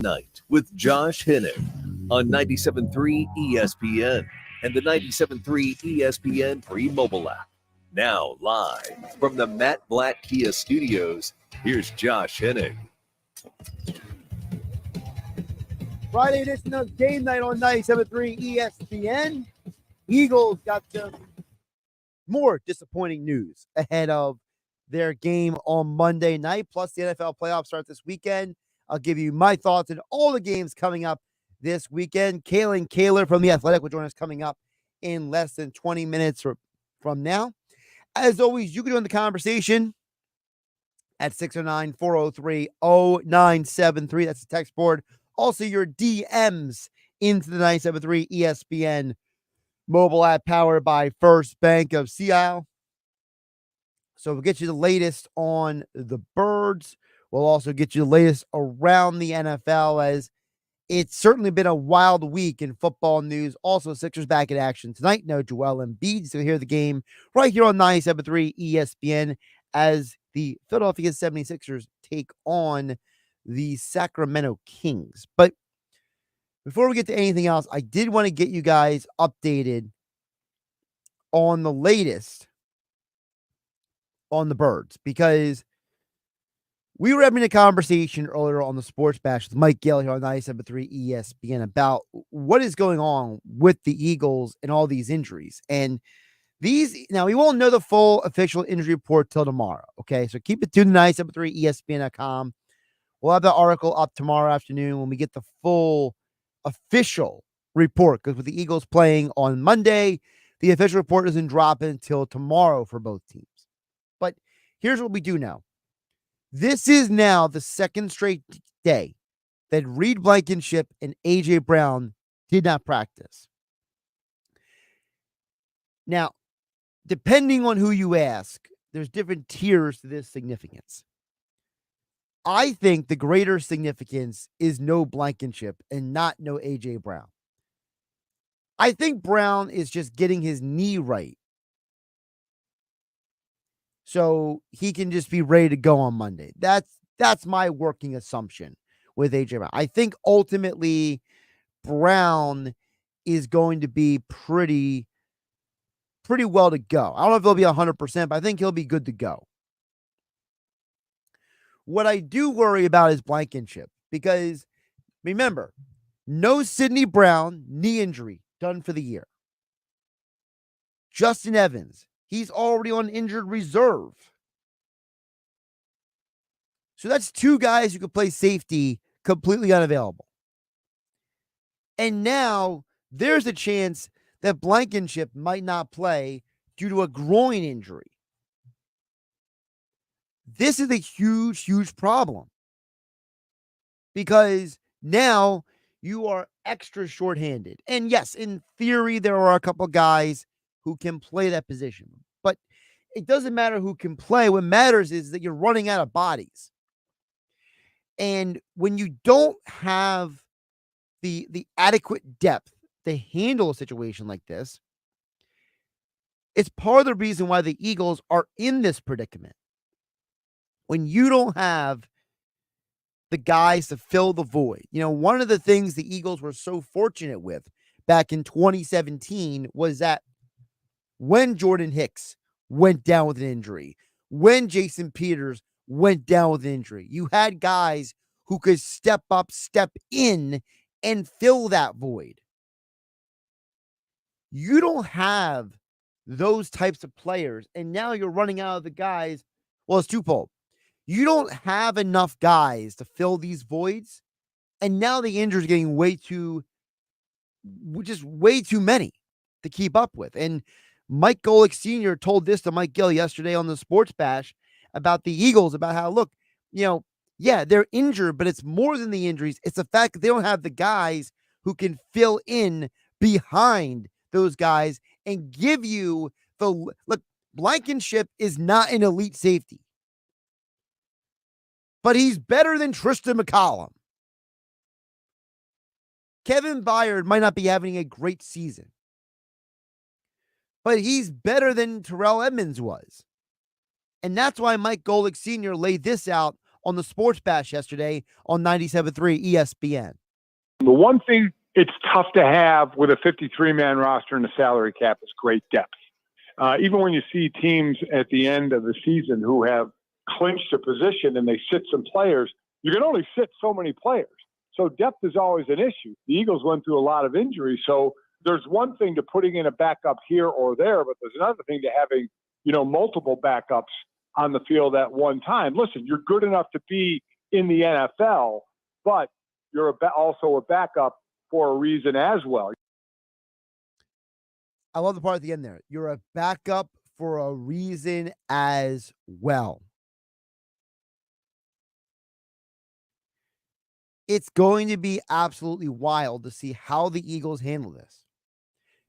Night with Josh Hennick on 97.3 ESPN and the 97.3 ESPN free mobile app. Now live from the Matt Blatt Kia Studios, here's Josh Hennick. Friday edition of Game Night on 97.3 ESPN. Eagles got some more disappointing news ahead of their game on Monday night, plus the NFL playoffs start this weekend. I'll give you my thoughts on all the games coming up this weekend. Kalen Kaler from The Athletic will join us coming up in less than 20 minutes from now. As always, you can join the conversation at 609-403-0973. That's the text board. Also, your DMs into the 973 ESPN mobile app powered by First Bank of Seattle. So we'll get you the latest on the Birds. We'll also get you the latest around the NFL, as it's certainly been a wild week in football news. Also, Sixers back in action tonight. No Joel Embiid. So hear the game right here on 97.3 ESPN as the Philadelphia 76ers take on the Sacramento Kings. But before we get to anything else, I did want to get you guys updated on the latest on the Birds, because we were having a conversation earlier on the Sports Bash with Mike Gill here on 97.3 ESPN about what is going on with the Eagles and all these injuries. And now we won't know the full official injury report till tomorrow. Okay, so keep it tuned to 97.3 ESPN.com. We'll have the article up tomorrow afternoon when we get the full official report, because with the Eagles playing on Monday, the official report doesn't drop until tomorrow for both teams. But here's what we do now. This is now the second straight day that Reed Blankenship and A.J. Brown did not practice. Now, depending on who you ask, there's different tiers to this significance. I think the greater significance is no Blankenship and not no A.J. Brown. I think Brown is just getting his knee right, so he can just be ready to go on Monday. That's my working assumption with A.J. Brown. I think ultimately Brown is going to be pretty well to go. I don't know if he'll be 100%, but I think he'll be good to go. What I do worry about is Blankenship, because remember, no Sidney Brown, knee injury, done for the year. Justin Evans, he's already on injured reserve. So that's two guys who could play safety completely unavailable. And now there's a chance that Blankenship might not play due to a groin injury. This is a huge, huge problem, because now you are extra shorthanded. And yes, in theory, there are a couple guys who can play that position, but it doesn't matter who can play. What matters is that you're running out of bodies. And when you don't have the adequate depth to handle a situation like this, it's part of the reason why the Eagles are in this predicament. When you don't have the guys to fill the void. One of the things the Eagles were so fortunate with back in 2017 was that when Jordan Hicks went down with an injury, when Jason Peters went down with an injury, you had guys who could step up, step in, and fill that void. You don't have those types of players, and now you're running out of the guys. Well, it's twofold. You don't have enough guys to fill these voids, and now the injuries are getting way too many to keep up with. And Mike Golick Sr. told this to Mike Gill yesterday on the Sports Bash about the Eagles, about how, look, they're injured, but it's more than the injuries. It's the fact that they don't have the guys who can fill in behind those guys and give you look, Blankenship is not an elite safety, but he's better than Tristan McCollum. Kevin Byard might not be having a great season, but he's better than Terrell Edmonds was. And that's why Mike Golick Sr. laid this out on the Sports Bash yesterday on 97.3 ESPN. The one thing it's tough to have with a 53-man roster and a salary cap is great depth. Even when you see teams at the end of the season who have clinched a position and they sit some players, you can only sit so many players. So depth is always an issue. The Eagles went through a lot of injuries. So there's one thing to putting in a backup here or there, but there's another thing to having, multiple backups on the field at one time. Listen, you're good enough to be in the NFL, but you're also a backup for a reason as well. I love the part at the end there. You're a backup for a reason as well. It's going to be absolutely wild to see how the Eagles handle this.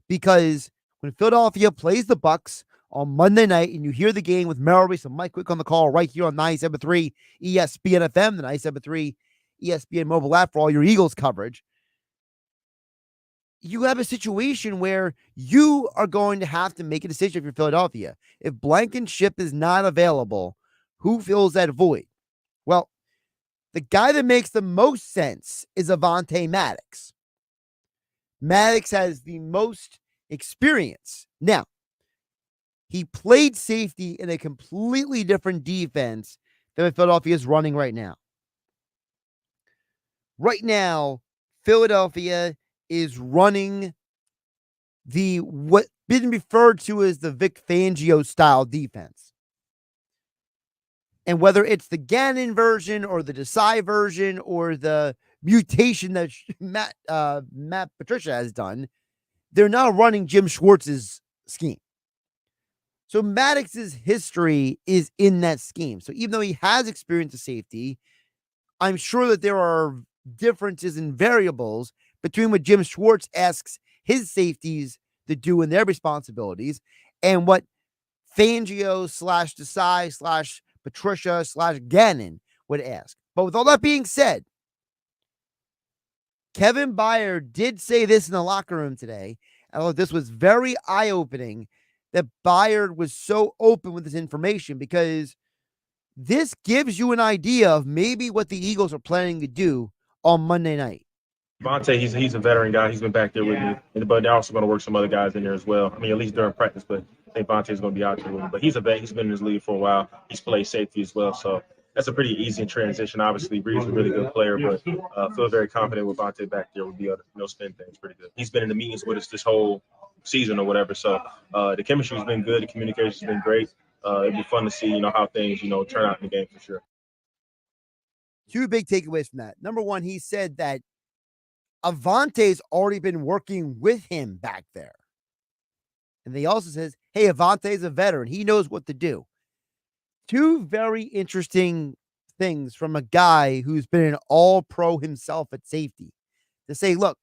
Because when Philadelphia plays the Bucs on Monday night and you hear the game with Merrill Reese and Mike Quick on the call right here on 97.3 ESPN FM, the 97.3 ESPN mobile app for all your Eagles coverage, you have a situation where you are going to have to make a decision if you're Philadelphia. If Blankenship is not available, who fills that void? Well, the guy that makes the most sense is Avonte Maddox. Maddox has the most experience. Now, he played safety in a completely different defense than what Philadelphia is running right now. Right now, Philadelphia is running what been referred to as the Vic Fangio style defense. And whether it's the Gannon version or the Desai version or the mutation that Matt Patricia has done, they're now running Jim Schwartz's scheme. So Maddox's history is in that scheme. So even though he has experience as safety, I'm sure that there are differences and variables between what Jim Schwartz asks his safeties to do in their responsibilities and what Fangio / Desai / Patricia / Gannon would ask. But with all that being said, Kevin Byard did say this in the locker room today. I thought this was very eye-opening that Byard was so open with this information, because this gives you an idea of maybe what the Eagles are planning to do on Monday night. Vontae, he's a veteran guy. He's been back there with me, but they're also going to work some other guys in there as well. I mean, at least during practice, but I think Vontae's going to be out there with me. But he's a vet. He's been in this league for a while. He's played safety as well, so that's a pretty easy transition. Obviously, Reed's a really good player, but feel very confident with Vontae back there. We'll be able to spin things pretty good. He's been in the meetings with us this whole season or whatever, so the chemistry's been good. The communication's been great. It'd be fun to see, how things, turn out in the game for sure. Two big takeaways from that. Number one, he said that Avante's already been working with him back there. And he also says, hey, Avante's a veteran. He knows what to do. Two very interesting things from a guy who's been an all-pro himself at safety. To say, look,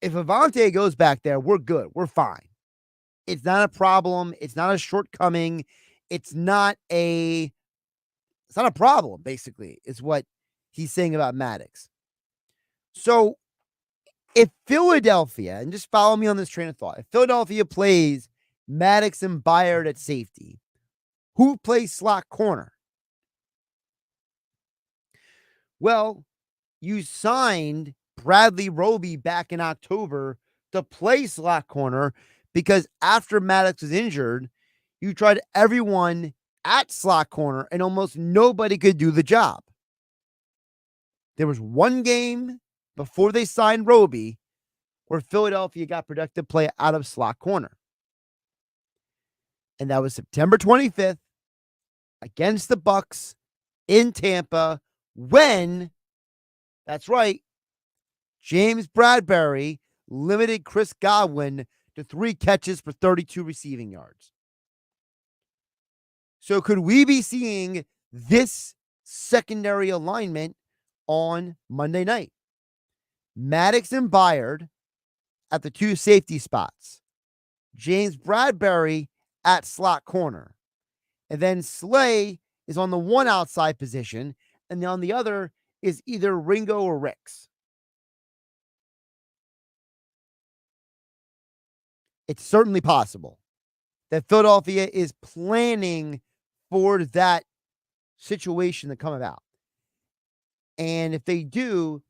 if Avante goes back there, we're good. We're fine. It's not a problem. It's not a shortcoming. It's not a problem, basically, is what he's saying about Maddox. So if Philadelphia, and just follow me on this train of thought, if Philadelphia plays Maddox and Byard at safety, who plays slot corner? Well, you signed Bradley Roby back in October to play slot corner because after Maddox was injured, you tried everyone at slot corner and almost nobody could do the job. There was one game before they signed Roby where Philadelphia got productive play out of slot corner. And that was September 25th against the Bucs in Tampa when, that's right, James Bradbury limited Chris Godwin to 3 catches for 32 receiving yards. So could we be seeing this secondary alignment on Monday night? Maddox and Byard at the 2 safety spots. James Bradbury at slot corner. And then Slay is on the 1 outside position, and on the other is either Ringo or Ricks. It's certainly possible that Philadelphia is planning for that situation to come about. And if they do,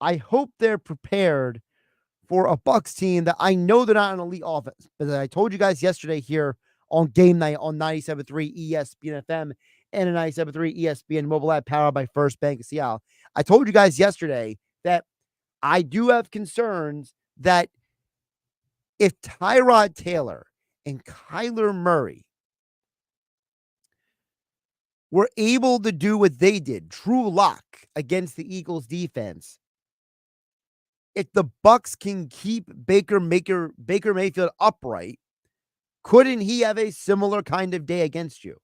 I hope they're prepared for a Bucks team that I know they're not an elite offense. But as I told you guys yesterday here on Game Night on 97.3 ESPN FM and a 97.3 ESPN mobile app powered by First Bank of Seattle. I told you guys yesterday that I do have concerns that if Tyrod Taylor and Kyler Murray were able to do what they did, true lock against the Eagles defense, if the Bucks can keep Baker Mayfield upright, couldn't he have a similar kind of day against you?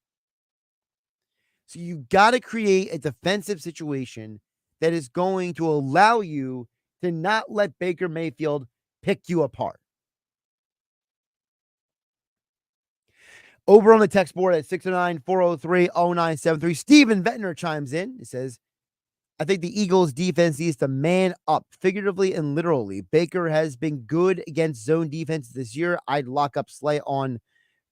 So you got to create a defensive situation that is going to allow you to not let Baker Mayfield pick you apart. Over on the text board at 609-403-0973, Steven Vettner chimes in. He says, I think the Eagles defense needs to man up figuratively and literally. Baker has been good against zone defense this year. I'd lock up Slay on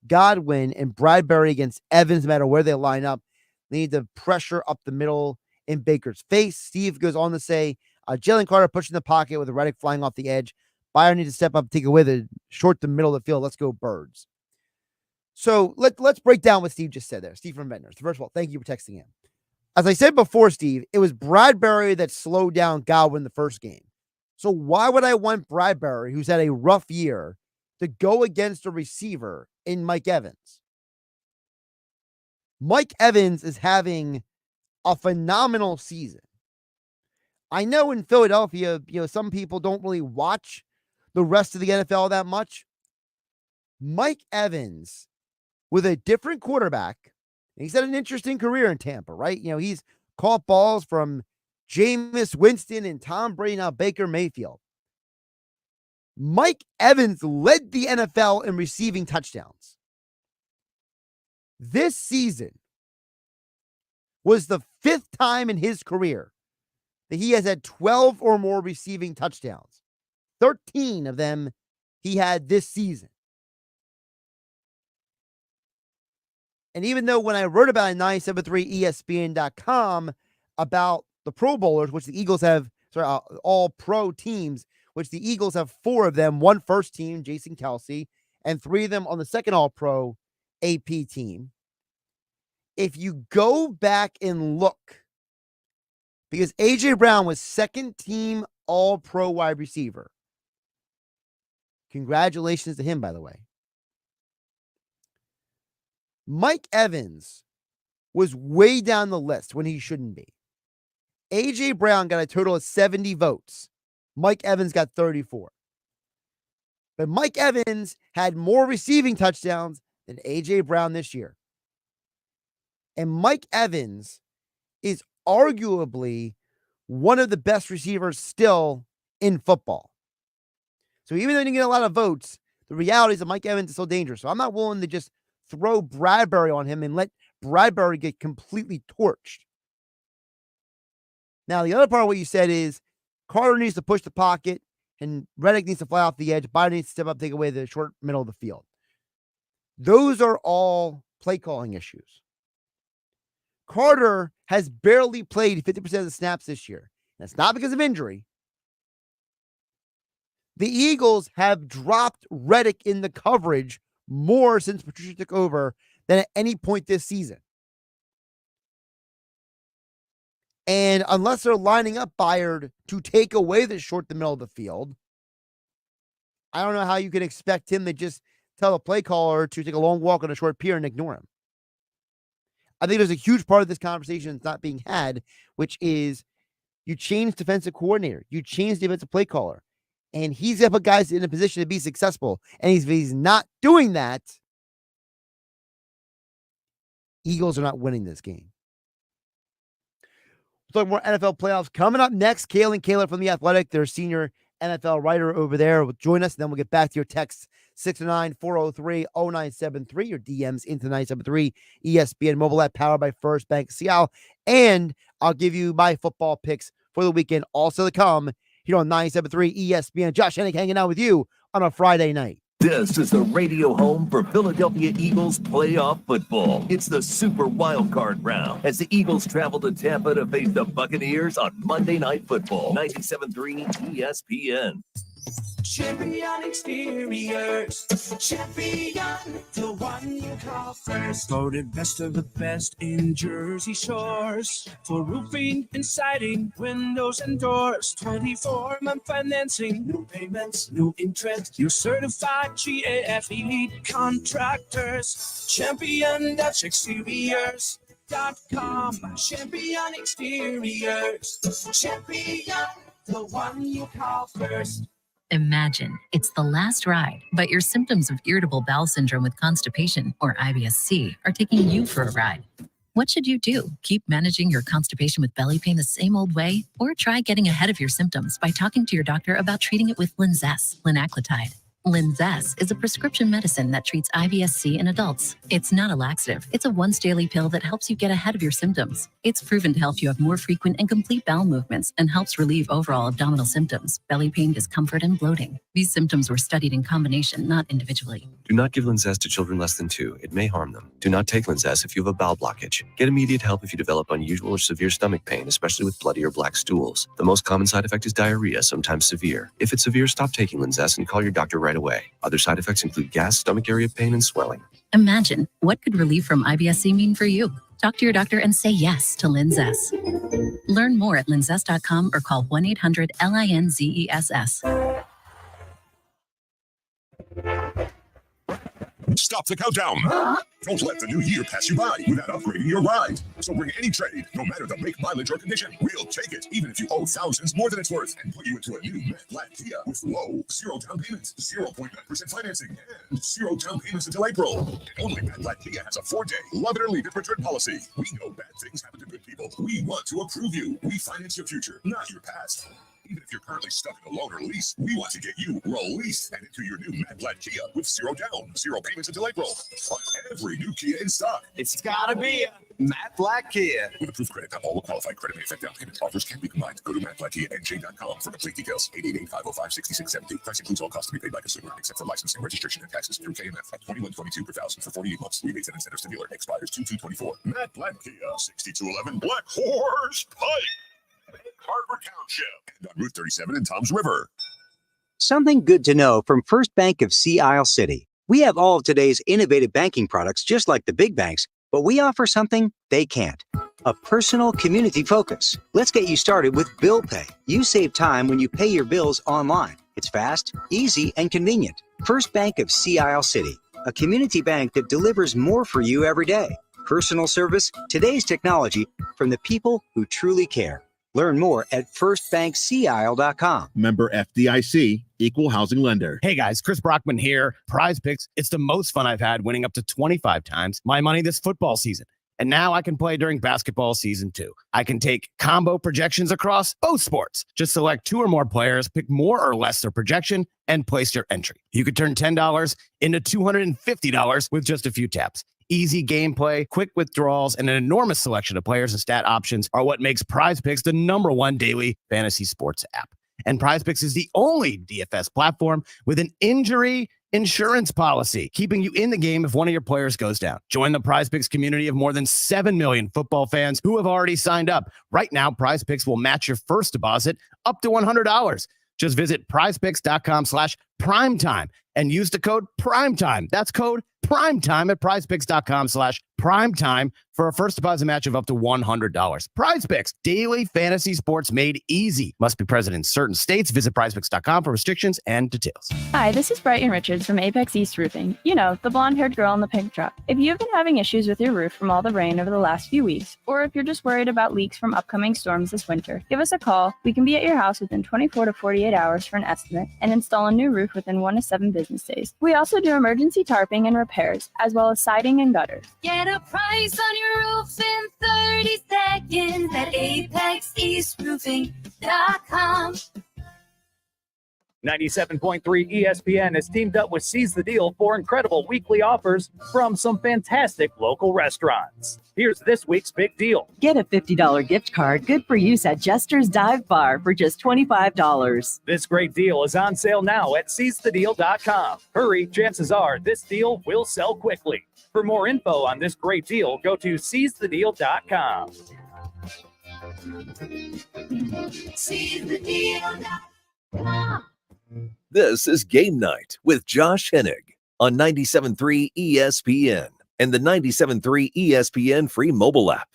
Godwin and Bradbury against Evans, no matter where they line up. They need to pressure up the middle in Baker's face. Steve goes on to say, Jalen Carter pushing the pocket with Reddick flying off the edge. Byron needs to step up, take away the short the middle of the field. Let's go Birds. So let's break down what Steve just said there. Steve from Ventnor. First of all, thank you for texting him. As I said before, Steve, it was Bradbury that slowed down Godwin the first game. So why would I want Bradbury, who's had a rough year, to go against a receiver in Mike Evans? Mike Evans is having a phenomenal season. I know in Philadelphia, some people don't really watch the rest of the NFL that much. Mike Evans, with a different quarterback, he's had an interesting career in Tampa, right? He's caught balls from Jameis Winston and Tom Brady, now Baker Mayfield. Mike Evans led the NFL in receiving touchdowns. This season was the 5th time in his career that he has had 12 or more receiving touchdowns. 13 of them he had this season. And even though when I wrote about it 973ESPN.com about the Pro Bowlers, which the Eagles have, all pro teams, which the Eagles have 4 of them, 1 first team, Jason Kelsey, and 3 of them on the second all-pro AP team. If you go back and look, because A.J. Brown was second team all-pro wide receiver. Congratulations to him, by the way. Mike Evans was way down the list when he shouldn't be. A.J. Brown got a total of 70 votes. Mike Evans got 34. But Mike Evans had more receiving touchdowns than A.J. Brown this year. And Mike Evans is arguably one of the best receivers still in football. So even though he didn't get a lot of votes, the reality is that Mike Evans is so dangerous. So I'm not willing to just throw Bradbury on him and let Bradbury get completely torched. Now, the other part of what you said is Carter needs to push the pocket and Reddick needs to fly off the edge. Byron needs to step up, take away the short middle of the field. Those are all play calling issues. Carter has barely played 50% of the snaps this year. That's not because of injury. The Eagles have dropped Reddick in the coverage more since Patricia took over than at any point this season. And unless they're lining up Byard to take away the short the middle of the field, I don't know how you can expect him to just tell a play caller to take a long walk on a short pier and ignore him. I think there's a huge part of this conversation that's not being had, which is you change defensive coordinator, you change defensive play caller, and he's got to put guys in a position to be successful. And if he's not doing that, Eagles are not winning this game. We'll talk more NFL playoffs coming up next. Kalen Kaler from The Athletic, their senior NFL writer over there, will join us. And then we'll get back to your texts, 609-403-0973, your DMs into 973 ESPN mobile app powered by First Bank of Seattle. And I'll give you my football picks for the weekend also to come here on 973 ESPN. Josh Hennick hanging out with you on a Friday night. This is the radio home for Philadelphia Eagles playoff football. It's the Super Wildcard round as the Eagles travel to Tampa to face the Buccaneers on Monday Night Football. 97.3 ESPN. Champion Exteriors, Champion, the one you call first. Voted best of the best in Jersey Shores. For roofing and siding, windows and doors. 24-month financing, no payments, no interest. Your certified GAF elite contractors. Champion-exteriors.com. Champion Exteriors, Champion, the one you call first. Imagine it's the last ride, but your symptoms of irritable bowel syndrome with constipation, or IBS-C, are taking you for a ride. What should you do? Keep managing your constipation with belly pain the same old way? Or try getting ahead of your symptoms by talking to your doctor about treating it with Linzess, linaclotide. Linzess is a prescription medicine that treats IBS-C in adults. It's not a laxative. It's a once-daily pill that helps you get ahead of your symptoms. It's proven to help you have more frequent and complete bowel movements and helps relieve overall abdominal symptoms, belly pain, discomfort, and bloating. These symptoms were studied in combination, not individually. Do not give Linzess to children less than 2. It may harm them. Do not take Linzess if you have a bowel blockage. Get immediate help if you develop unusual or severe stomach pain, especially with bloody or black stools. The most common side effect is diarrhea, sometimes severe. If it's severe, stop taking Linzess and call your doctor right away. Other side effects include gas, stomach area pain, and swelling. Imagine, what could relief from IBS-C mean for you? Talk to your doctor and say yes to Linzess. Learn more at linzess.com or call 1-800-LINZESS. Stop the countdown. Don't let the new year pass you by without upgrading your ride. So bring any trade, no matter the make, mileage, or condition. We'll take it, even if you owe thousands more than it's worth, and put you into a new matte black Kia with low, 0 down payments, 0.9% financing, and 0 down payments until April. And only matte black Kia has a 4-day love it or leave it return policy. We know bad things happen to good people. We want to approve you. We finance your future, not your past. Even if you're currently stuck in a loan or lease, we want to get you released and into your new matte black Kia with 0 down, 0 payments until April on every new Kia in stock. It's gotta be a matte black Kia. With approved credit, not all will qualify. Credit may affect down payment. Offers can be combined. Go to matteblackkianj.com for complete details. 888-505-6670. Price includes all costs to be paid by consumer, except for licensing, registration, and taxes through KMF at $21.22 per thousand for 48 months. Rebates and incentives to dealer. Expires 2/2/24. Matte black Kia, 6211 Black Horse Pike. Harbor Township, and on Route 37 in Toms River. Something good to know from First Bank of Sea Isle City. We have all of today's innovative banking products just like the big banks, but we offer something they can't. A personal community focus. Let's get you started with Bill Pay. You save time when you pay your bills online. It's fast, easy, and convenient. First Bank of Sea Isle City, a community bank that delivers more for you every day. Personal service, today's technology, from the people who truly care. Learn more at firstbankseaisle.com. Member FDIC, equal housing lender. Hey guys, Chris Brockman here. Prize Picks, it's the most fun I've had, winning up to 25 times my money this football season. And now I can play during basketball season too. I can take combo projections across both sports. Just select 2 or more players, pick more or less their projection, and place your entry. You could turn $10 into $250 with just a few taps. Easy gameplay, quick withdrawals, and an enormous selection of players and stat options are what makes Prize Picks the #1 daily fantasy sports app. And Prize Picks is the only DFS platform with an injury insurance policy, keeping you in the game if one of your players goes down. Join the Prize Picks community of more than 7 million football fans who have already signed up. Right now, Prize Picks will match your first deposit up to $100. Just visit prizepicks.com/primetime and use the code PRIMETIME. That's code PRIMETIME at prizepicks.com/primetime for a first deposit match of up to $100. Prize Picks, daily fantasy sports made easy. Must be present in certain states. Visit prizepicks.com for restrictions and details. Hi, this is Brighton Richards from Apex East Roofing. You know, the blonde-haired girl in the pink truck. If you've been having issues with your roof from all the rain over the last few weeks, or if you're just worried about leaks from upcoming storms this winter, give us a call. We can be at your house within 24 to 48 hours for an estimate and install a new roof within 1 to 7 business days. We also do emergency tarping and repairs, as well as siding and gutters. Get a price on your roof in 30 seconds at ApexEastRoofing.com. 97.3 ESPN has teamed up with Seize the Deal for incredible weekly offers from some fantastic local restaurants. Here's this week's big deal. Get a $50 gift card good for use at Jester's Dive Bar for just $25. This great deal is on sale now at seizethedeal.com. Hurry, chances are this deal will sell quickly. For more info on this great deal, go to seizethedeal.com. This is Game Night with Josh Hennig on 97.3 ESPN and the 97.3 ESPN free mobile app.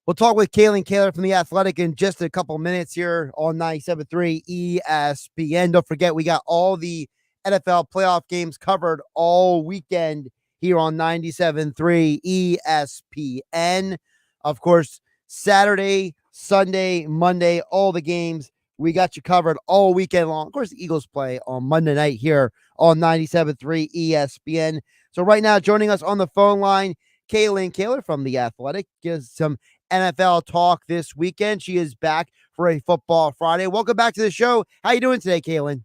We'll talk with Kaylin Kaler from The Athletic in just a couple minutes here on 97.3 ESPN. Don't forget, we got all the NFL playoff games covered all weekend here on 97.3 ESPN. Of course, Saturday, Sunday, Monday, all the games. We got you covered all weekend long. Of course, the Eagles play on Monday night here on 97.3 ESPN. So right now, joining us on the phone line, Kaylin Kaler from The Athletic. Gives some NFL talk this weekend. She is back for a Football Friday. Welcome back to the show. How you doing today, Kaylin?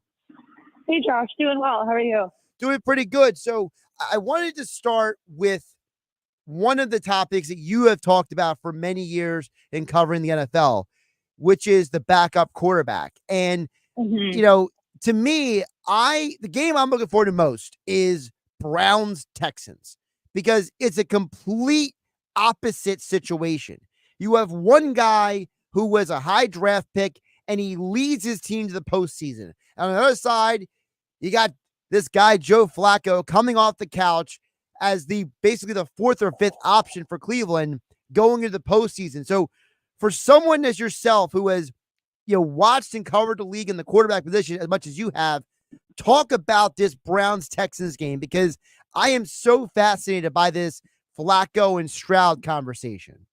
Hey, Josh. Doing well. How are you? Doing pretty good. So I wanted to start with one of the topics that you have talked about for many years in covering the NFL, which is the backup quarterback. And, you know, to me, the game I'm looking forward to most is Browns-Texans, because it's a complete opposite situation. You have one guy who was a high draft pick and he leads his team to the postseason. And on the other side, you got this guy, Joe Flacco, coming off the couch as basically the fourth or fifth option for Cleveland going into the postseason. So for someone as yourself who has, watched and covered the league in the quarterback position as much as you have, talk about this Browns-Texans game, because I am so fascinated by this Flacco and Stroud conversation.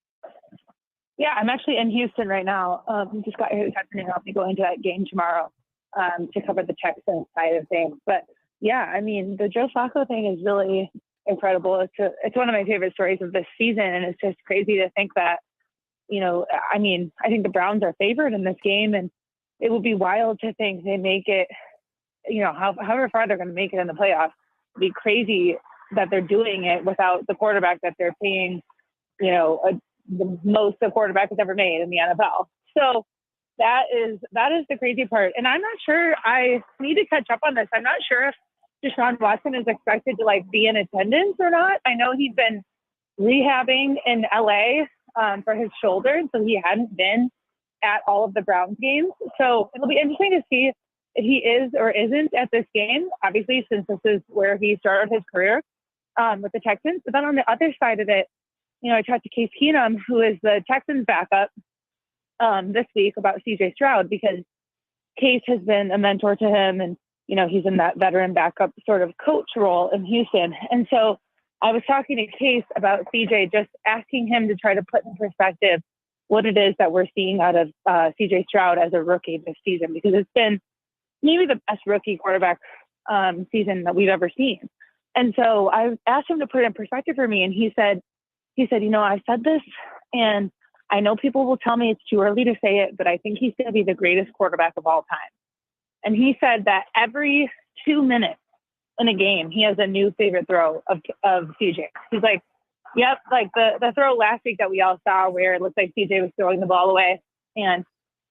Yeah, I'm actually in Houston right now. Just got here this afternoon. I'll be going to that game tomorrow to cover the Texans side of things. But yeah, I mean, the Joe Flacco thing is really incredible. It's one of my favorite stories of this season, and it's just crazy to think that, I mean, I think the Browns are favored in this game, and it would be wild to think they make it, however far they're going to make it in the playoffs. It'd be crazy that they're doing it without the quarterback that they're paying, the most the quarterback has ever made in the NFL. So that is the crazy part. And I'm not sure, I need to catch up on this. I'm not sure if Deshaun Watson is expected to be in attendance or not. I know he's been rehabbing in LA for his shoulder, so he hadn't been at all of the Browns games. So it'll be interesting to see if he is or isn't at this game, obviously, since this is where he started his career with the Texans. But then on the other side of it, I talked to Case Keenum, who is the Texans backup this week, about CJ Stroud, because Case has been a mentor to him, and he's in that veteran backup sort of coach role in Houston. And so I was talking to Case about CJ, just asking him to try to put in perspective what it is that we're seeing out of CJ Stroud as a rookie this season, because it's been maybe the best rookie quarterback season that we've ever seen. And so I asked him to put it in perspective for me, and he said, I said this, and I know people will tell me it's too early to say it, but I think he's going to be the greatest quarterback of all time. And he said that every 2 minutes in a game, he has a new favorite throw of CJ. He's like, yep, like the throw last week that we all saw where it looked like CJ was throwing the ball away and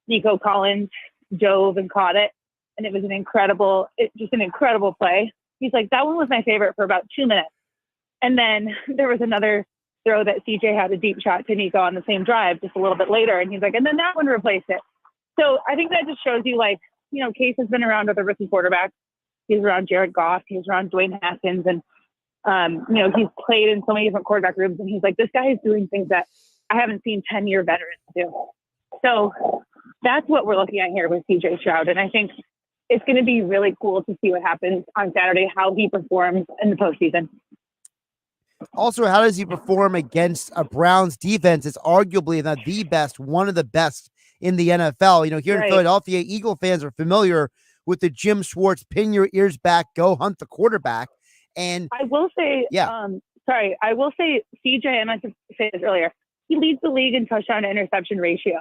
Nico Collins dove and caught it. And it was an incredible play. He's like, that one was my favorite for about 2 minutes. And then there was another throw that CJ had a deep shot to Nico on the same drive just a little bit later. And he's like, and then that one replaced it. So I think that just shows you, Case has been around other rookie quarterbacks. He's around Jared Goff. He's around Dwayne Haskins. And, he's played in so many different quarterback rooms. And he's like, this guy is doing things that I haven't seen 10-year veterans do. So that's what we're looking at here with CJ Stroud. And I think it's going to be really cool to see what happens on Saturday, how he performs in the postseason. Also, how does he perform against a Browns defense that's arguably not the best, one of the best in the NFL? Here in Philadelphia, Eagle fans are familiar with the Jim Schwartz, pin your ears back, go hunt the quarterback. And I will say, CJ, I meant to say this earlier, he leads the league in touchdown to interception ratio.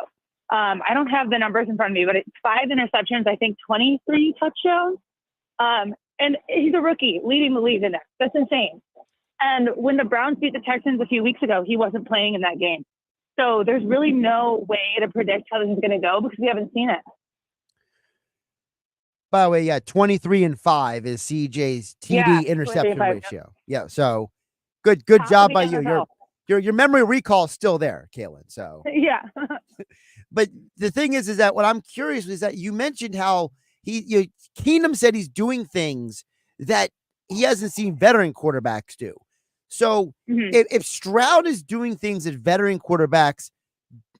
I don't have the numbers in front of me, but it's 5 interceptions, I think 23 touchdowns. And he's a rookie leading the league in that. That's insane. And when the Browns beat the Texans a few weeks ago, he wasn't playing in that game. So there's really no way to predict how this is going to go because we haven't seen it. By the way, yeah, 23-5 is CJ's TD interception ratio. Yeah, so good job by you. Your memory recall is still there, Kaylin. So yeah. But the thing is that what I'm curious is that you mentioned how Keenum said he's doing things that he hasn't seen veteran quarterbacks do. So if Stroud is doing things that veteran quarterbacks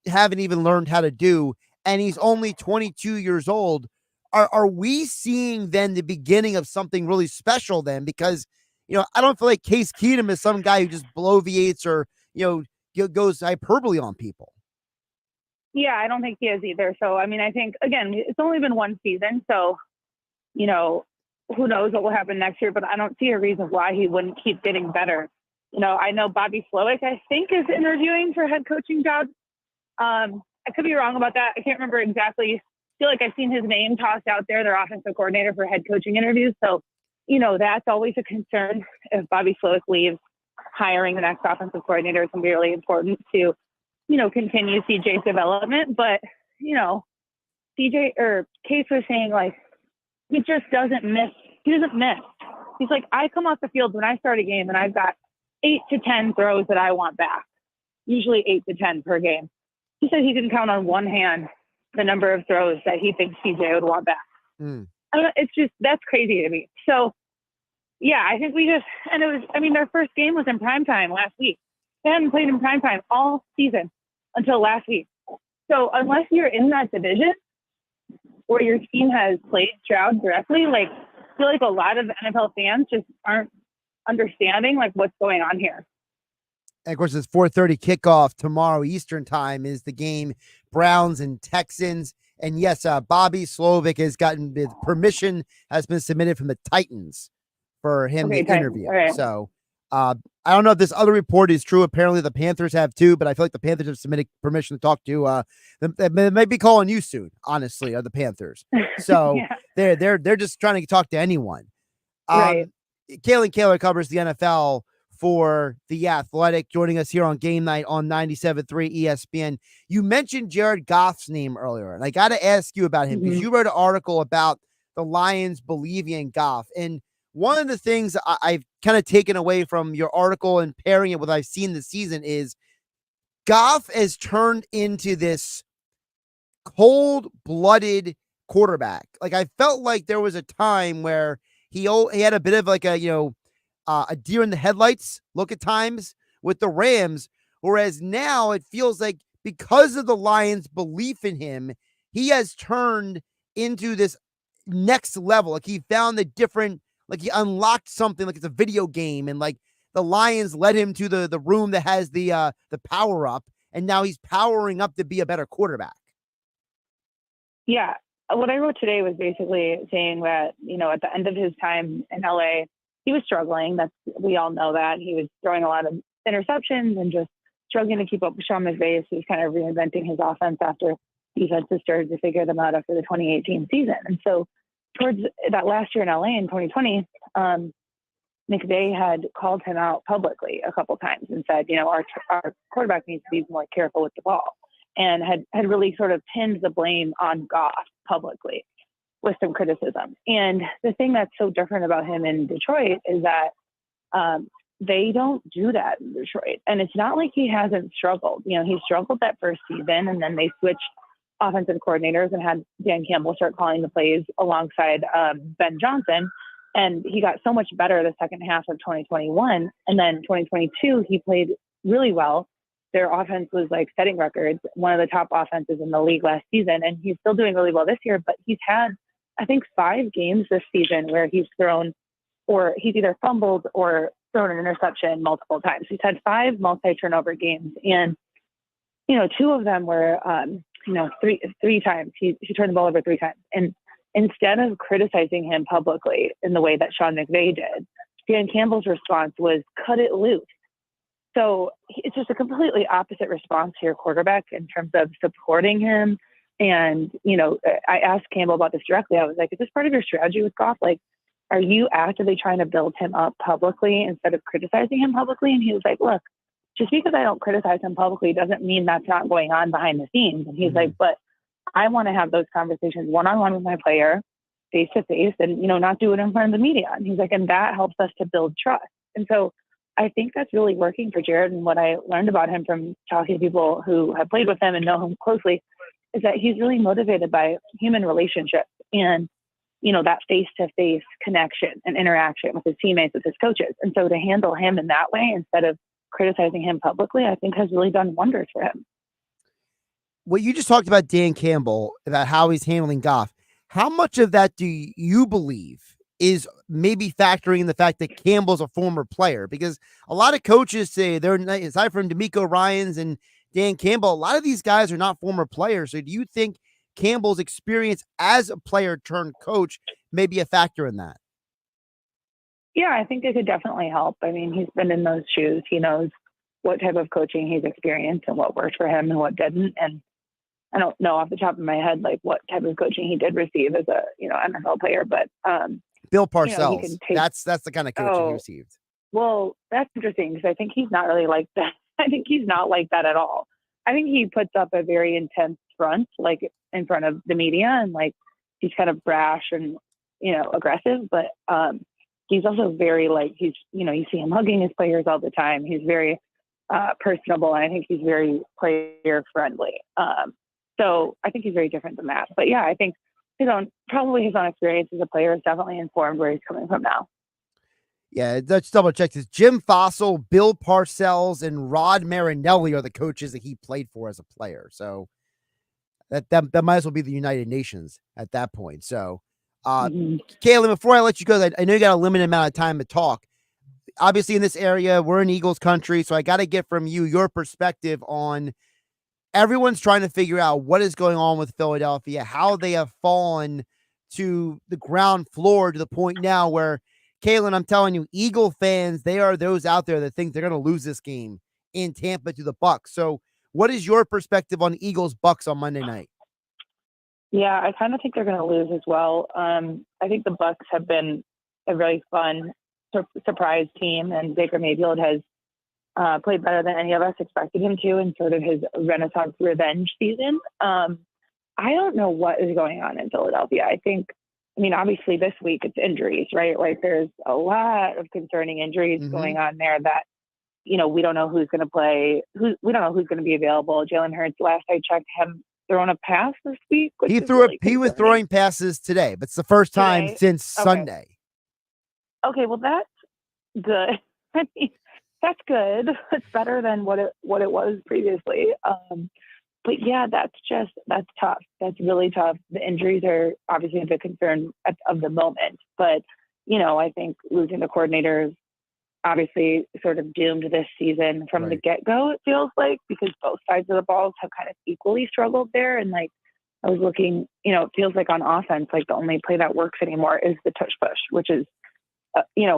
haven't even learned how to do, and he's only 22 years old, are we seeing then the beginning of something really special then? Because, I don't feel like Case Keenum is some guy who just bloviates or, goes hyperbole on people. Yeah, I don't think he is either. So, I mean, I think, again, it's only been one season. So, who knows what will happen next year, but I don't see a reason why he wouldn't keep getting better. I know Bobby Slowick, I think, is interviewing for head coaching jobs. I could be wrong about that. I can't remember exactly. I feel like I've seen his name tossed out there, their offensive coordinator for head coaching interviews. So, that's always a concern. If Bobby Slowick leaves, hiring the next offensive coordinator is going to be really important to, continue CJ's development. But, CJ or Case was saying, like, he just doesn't miss. He doesn't miss. He's like, I come off the field when I start a game and I've got 8 to 10 throws that I want back, usually 8 to 10 per game. He said he can count on one hand the number of throws that he thinks CJ would want back. It's just, that's crazy to me. So, yeah, I think their first game was in primetime last week. They hadn't played in primetime all season until last week. So unless you're in that division where your team has played Stroud directly, I feel like a lot of NFL fans just aren't understanding what's going on here. And of course, it's 4:30 kickoff tomorrow Eastern time is the game, Browns and Texans. And yes, Bobby Slowick has gotten permission, has been submitted from the Titans for him to interview. Right. So I don't know if this other report is true. Apparently the Panthers have too, but I feel like the Panthers have submitted permission to talk to they might be calling you soon, honestly, are the Panthers. So they're just trying to talk to anyone. Right. Kaylin Kaler covers the NFL for The Athletic, joining us here on Game Night on 97.3 ESPN. You mentioned Jared Goff's name earlier, and I got to ask you about him because you wrote an article about the Lions believing in Goff. And one of the things I've kind of taken away from your article and pairing it with what I've seen this season is Goff has turned into this cold-blooded quarterback. I felt like there was a time where he had a bit of a deer in the headlights look at times with the Rams, whereas now it feels like because of the Lions' belief in him, he has turned into this next level. He found the different, he unlocked something like it's a video game, and the Lions led him to the room that has the power up, and now he's powering up to be a better quarterback. Yeah. What I wrote today was basically saying that, at the end of his time in LA, he was struggling. We all know that. He was throwing a lot of interceptions and just struggling to keep up with Sean McVay. He was kind of reinventing his offense after defenses started to figure them out after the 2018 season. And so towards that last year in LA in 2020, McVay had called him out publicly a couple times and said, our quarterback needs to be more careful with the ball, and had really sort of pinned the blame on Goff publicly with some criticism. And the thing that's so different about him in Detroit is that they don't do that in Detroit. And it's not like he hasn't struggled. He struggled that first season, and then they switched offensive coordinators and had Dan Campbell start calling the plays alongside Ben Johnson. And he got so much better the second half of 2021. And then 2022, he played really well. Their offense was setting records, one of the top offenses in the league last season. And he's still doing really well this year, but he's had, I think, 5 games this season where he's thrown, or he's either fumbled or thrown an interception multiple times. He's had 5 multi-turnover games, and 2 of them were, three times. He turned the ball over 3 times. And instead of criticizing him publicly in the way that Sean McVay did, Dan Campbell's response was cut it loose. So it's just a completely opposite response to your quarterback in terms of supporting him. And, I asked Campbell about this directly. I was like, is this part of your strategy with Goff? Like, are you actively trying to build him up publicly instead of criticizing him publicly? And he was like, look, just because I don't criticize him publicly doesn't mean that's not going on behind the scenes. And he's like, but I want to have those conversations one-on-one with my player, face-to-face, and, not do it in front of the media. And he's like, and that helps us to build trust. And so I think that's really working for Jared. And what I learned about him from talking to people who have played with him and know him closely is that he's really motivated by human relationships and, that face-to-face connection and interaction with his teammates, with his coaches. And so to handle him in that way instead of criticizing him publicly, I think has really done wonders for him. What you just talked about Dan Campbell, about how he's handling Goff, how much of that do you believe is maybe factoring in the fact that Campbell's a former player? Because a lot of coaches say they're, aside from D'Amico Ryans and Dan Campbell, a lot of these guys are not former players. So do you think Campbell's experience as a player turned coach may be a factor in that? Yeah, I think it could definitely help. I mean, he's been in those shoes. He knows what type of coaching he's experienced and what worked for him and what didn't. And I don't know off the top of my head, like what type of coaching he did receive as a, NFL player, but, Bill Parcells, take, that's the kind of coaching he received. Well, that's interesting because I think he's not really like that. I think he's not like that at all. I think he puts up a very intense front, like in front of the media, and like he's kind of brash and, aggressive, but he's also very you see him hugging his players all the time. He's very personable, and I think he's very player friendly. So I think he's very different than that. But yeah, I think his own experience as a player is definitely informed where he's coming from now. Yeah, let's double check this. Jim Fossil, Bill Parcells, and Rod Marinelli are the coaches that he played for as a player. So that might as well be the United Nations at that point. So, Kaylin, before I let you go, I know you got a limited amount of time to talk. Obviously, in this area, we're in Eagles country, so I got to get from you your perspective on everyone's trying to figure out what is going on with Philadelphia, how they have fallen to the ground floor to the point now where, Kaylin, I'm telling you, Eagle fans, they are those out there that think they're going to lose this game in Tampa to the Bucs. So what is your perspective on Eagles Bucs on Monday night? Yeah, I kind of think they're going to lose as well. I think the Bucs have been a really fun surprise team, and Baker Mayfield has played better than any of us expected him to in sort of his Renaissance revenge season. I don't know what is going on in Philadelphia. Obviously this week it's injuries, right? Like there's a lot of concerning injuries going on there that, we don't know who's going to play, we don't know who's going to be available. Jalen Hurts, last I checked, him thrown a pass this week. He was throwing passes today, but it's the first time since Sunday. Okay, well that's good. That's good. It's better than what it was previously. But yeah, that's tough. That's really tough. The injuries are obviously a big concern of the moment. But, I think losing the coordinator is obviously sort of doomed this season from the get-go, it feels like, because both sides of the balls have kind of equally struggled there. And I was looking, it feels like on offense, the only play that works anymore is the tush push, which is,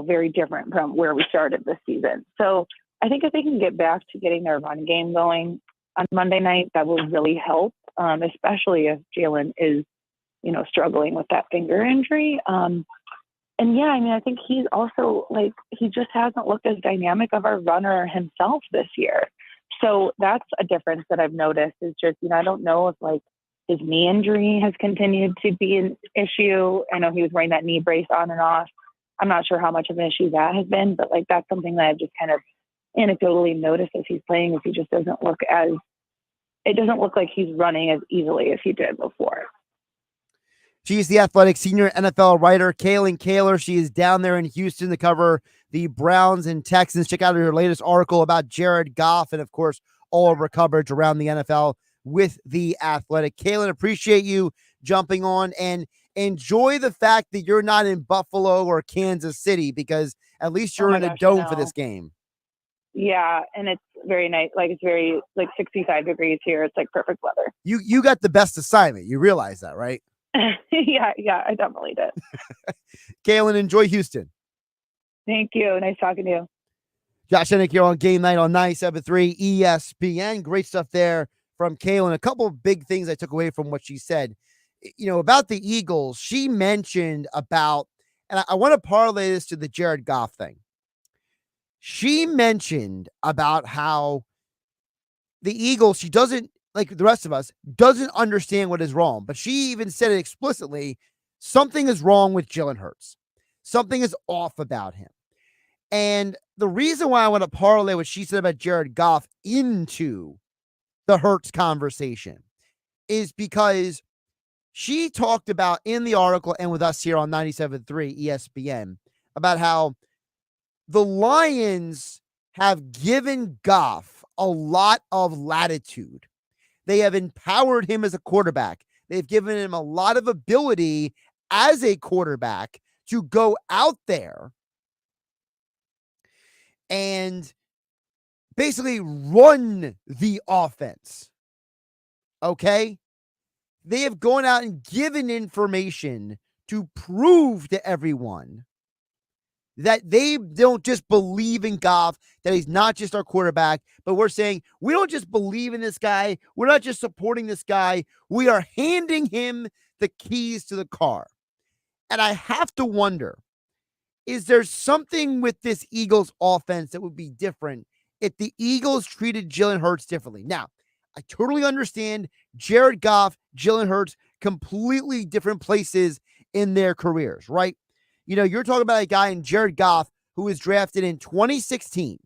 very different from where we started this season. So I think if they can get back to getting their run game going on Monday night, that will really help, especially if Jalen is, struggling with that finger injury. I think he's also he just hasn't looked as dynamic of a runner himself this year. So that's a difference that I've noticed is just, I don't know if his knee injury has continued to be an issue. I know he was wearing that knee brace on and off. I'm not sure how much of an issue that has been, but that's something that I've just kind of anecdotally noticed as he's playing, is he just it doesn't look like he's running as easily as he did before. She's the Athletic senior NFL writer, Kaylin Kaler. She is down there in Houston to cover the Browns and Texans. Check out her latest article about Jared Goff and, of course, all of her coverage around the NFL with the Athletic. Kaylin, appreciate you jumping on, and enjoy the fact that you're not in Buffalo or Kansas City, because at least you're in a dome for this game. Yeah, and it's very nice. It's very 65 degrees here. It's perfect weather. You got the best assignment. You realize that, right? Yeah, I definitely did. Kaylin, enjoy Houston. Thank you. Nice talking to you. Josh Hennick here on Game Night on 97.3 ESPN. Great stuff there from Kaylin. A couple of big things I took away from what she said. About the Eagles, she mentioned about, and I want to parlay this to the Jared Goff thing. She mentioned about how the Eagles, she doesn't, like the rest of us, doesn't understand what is wrong. But she even said it explicitly, something is wrong with Jalen Hurts. Something is off about him. And the reason why I want to parlay what she said about Jared Goff into the Hurts conversation is because she talked about in the article and with us here on 97.3 ESPN about how the Lions have given Goff a lot of latitude. They have empowered him as a quarterback. They've given him a lot of ability as a quarterback to go out there and basically run the offense. Okay? They have gone out and given information to prove to everyone that they don't just believe in Goff, that he's not just our quarterback, but we're saying we don't just believe in this guy. We're not just supporting this guy. We are handing him the keys to the car. And I have to wonder, is there something with this Eagles offense that would be different if the Eagles treated Jalen Hurts differently? Now, I totally understand Jared Goff, Jalen Hurts, completely different places in their careers, right? You're talking about a guy in Jared Goff who was drafted in 2016.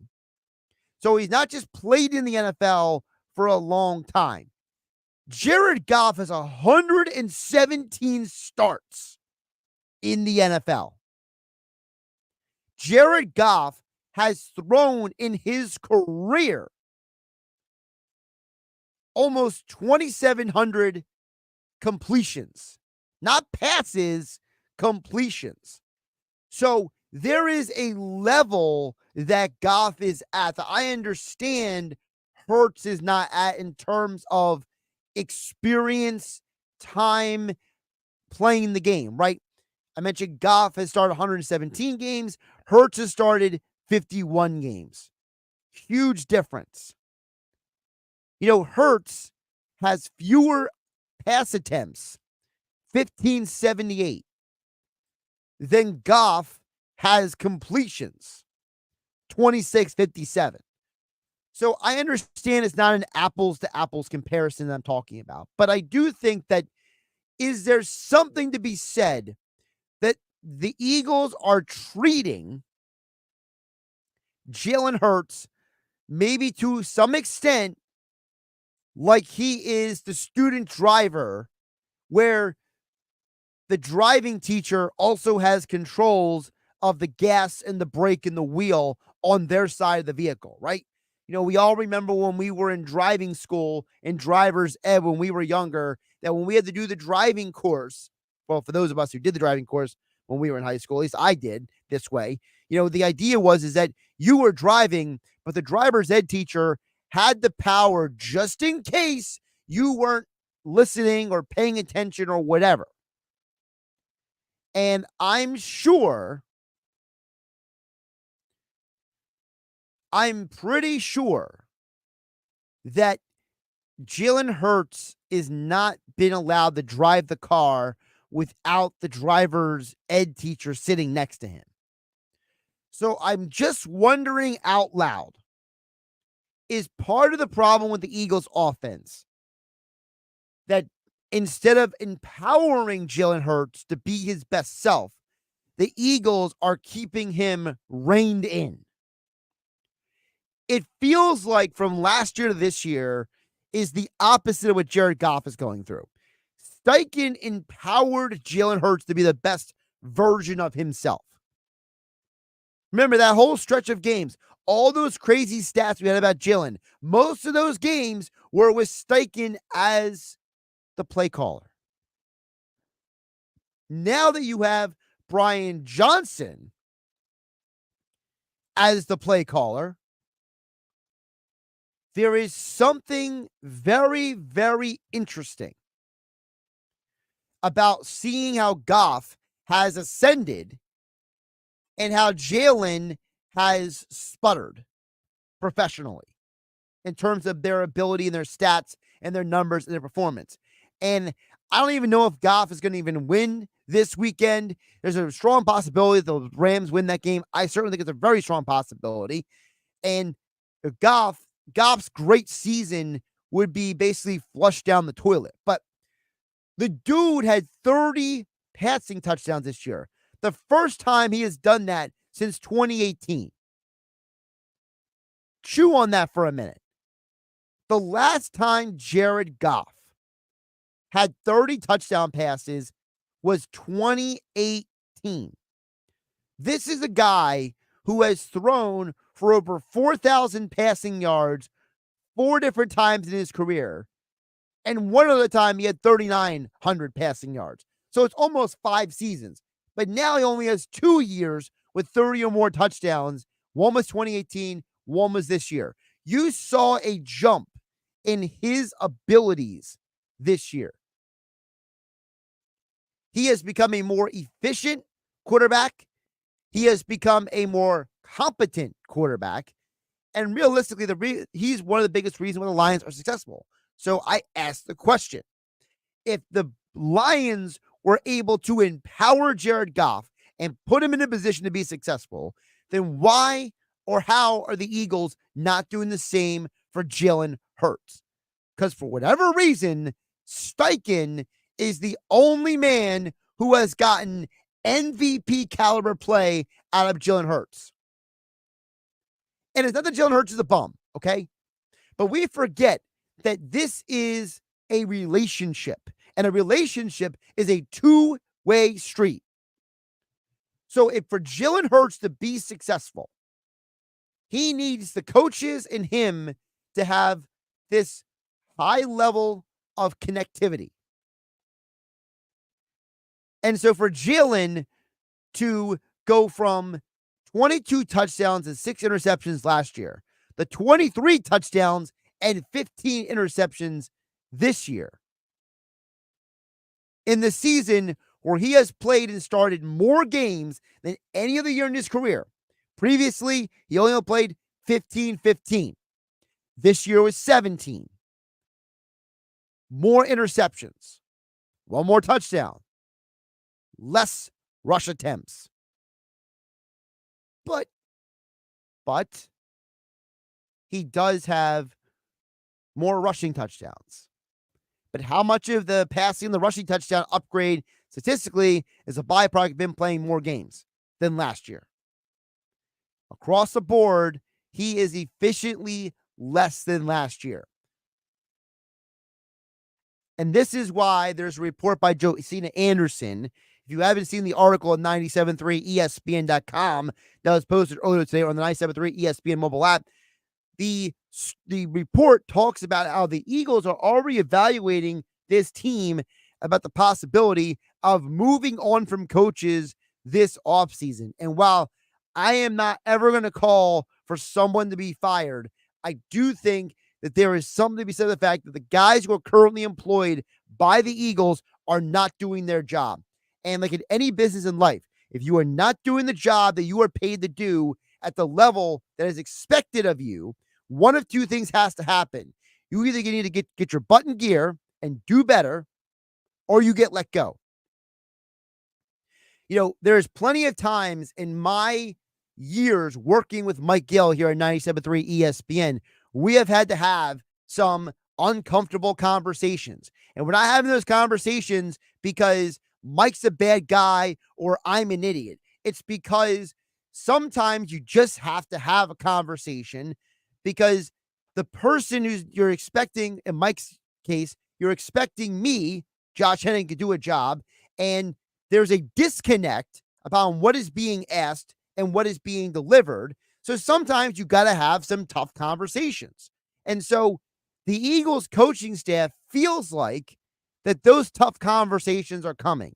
So he's not just played in the NFL for a long time. Jared Goff has 117 starts in the NFL. Jared Goff has thrown in his career almost 2,700 completions, not passes, completions. So there is a level that Goff is at that I understand Hurts is not at in terms of experience, time playing the game, right? I mentioned Goff has started 117 games. Hurts has started 51 games. Huge difference. Hurts has fewer pass attempts, 1,578, than Goff has completions, 2,657. So I understand it's not an apples to apples comparison that I'm talking about, but I do think that is there something to be said that the Eagles are treating Jalen Hurts maybe to some extent like he is the student driver, where the driving teacher also has controls of the gas and the brake and the wheel on their side of the vehicle, right? We all remember when we were in driving school in driver's ed when we were younger, that when we had to do the driving course, well, for those of us who did the driving course when we were in high school, at least I did this way, the idea is that you were driving, but the driver's ed teacher had the power just in case you weren't listening or paying attention or whatever. And I'm pretty sure that Jalen Hurts is not been allowed to drive the car without the driver's ed teacher sitting next to him. So I'm just wondering out loud, is part of the problem with the Eagles offense that instead of empowering Jalen Hurts to be his best self, the Eagles are keeping him reined in? It feels like from last year to this year is the opposite of what Jared Goff is going through. Steichen empowered Jalen Hurts to be the best version of himself. Remember that whole stretch of games, all those crazy stats we had about Jalen, most of those games were with Steichen as the play caller. Now that you have Brian Johnson as the play caller, there is something very, very interesting about seeing how Goff has ascended and how Jalen has sputtered. professionally in terms of their ability and their stats and their numbers and their performance. And I don't even know if Goff is going to even win this weekend. There's a strong possibility that the Rams win that game. I certainly think it's a very strong possibility. And Goff's great season would be basically flushed down the toilet. But the dude had 30 passing touchdowns this year. The first time he has done that since 2018. Chew on that for a minute. The last time Jared Goff had 30 touchdown passes was 2018. This is a guy who has thrown for over 4,000 passing yards 4 different times in his career. And one other time he had 3,900 passing yards. So it's almost 5 seasons. But now he only has 2 years with 30 or more touchdowns. One was 2018, one was this year. You saw a jump in his abilities this year. He has become a more efficient quarterback. He has become a more competent quarterback. And realistically, he's one of the biggest reasons why the Lions are successful. So I asked the question, if the Lions were able to empower Jared Goff and put him in a position to be successful, then why or how are the Eagles not doing the same for Jalen Hurts? Because for whatever reason, Steichen is the only man who has gotten MVP caliber play out of Jalen Hurts. And it's not that Jalen Hurts is a bum, okay? But we forget that this is a relationship, and a relationship is a two-way street. So if for Jalen Hurts to be successful, he needs the coaches and him to have this high level of connectivity. And so for Jalen to go from 22 touchdowns and 6 interceptions last year, the 23 touchdowns and 15 interceptions this year, in the season where he has played and started more games than any other year in his career. Previously, he only played 15. This year was 17. More interceptions. One more touchdown. Less rush attempts. But he does have more rushing touchdowns. But how much of the passing and the rushing touchdown upgrade statistically is a byproduct of him playing more games than last year? Across the board, he is efficiently less than last year. And this is why there's a report by Josina Anderson. If you haven't seen the article at 973ESPN.com that was posted earlier today on the 973 ESPN mobile app, the report talks about how the Eagles are already evaluating this team about the possibility of moving on from coaches this offseason. And while I am not ever going to call for someone to be fired, I do think that there is something to be said of the fact that the guys who are currently employed by the Eagles are not doing their job. And like in any business in life, if you are not doing the job that you are paid to do at the level that is expected of you, one of two things has to happen. You either need to get your butt in gear and do better, or you get let go. You know, there's plenty of times in my years working with Mike Gill here at 97.3 ESPN, we have had to have some uncomfortable conversations. And we're not having those conversations because Mike's a bad guy or I'm an idiot. It's because sometimes you just have to have a conversation, because the person you're expecting, in Mike's case, you're expecting me, Josh Henning, to do a job, and there's a disconnect about what is being asked and what is being delivered. So sometimes you got to have some tough conversations. And so the Eagles coaching staff feels like that those tough conversations are coming.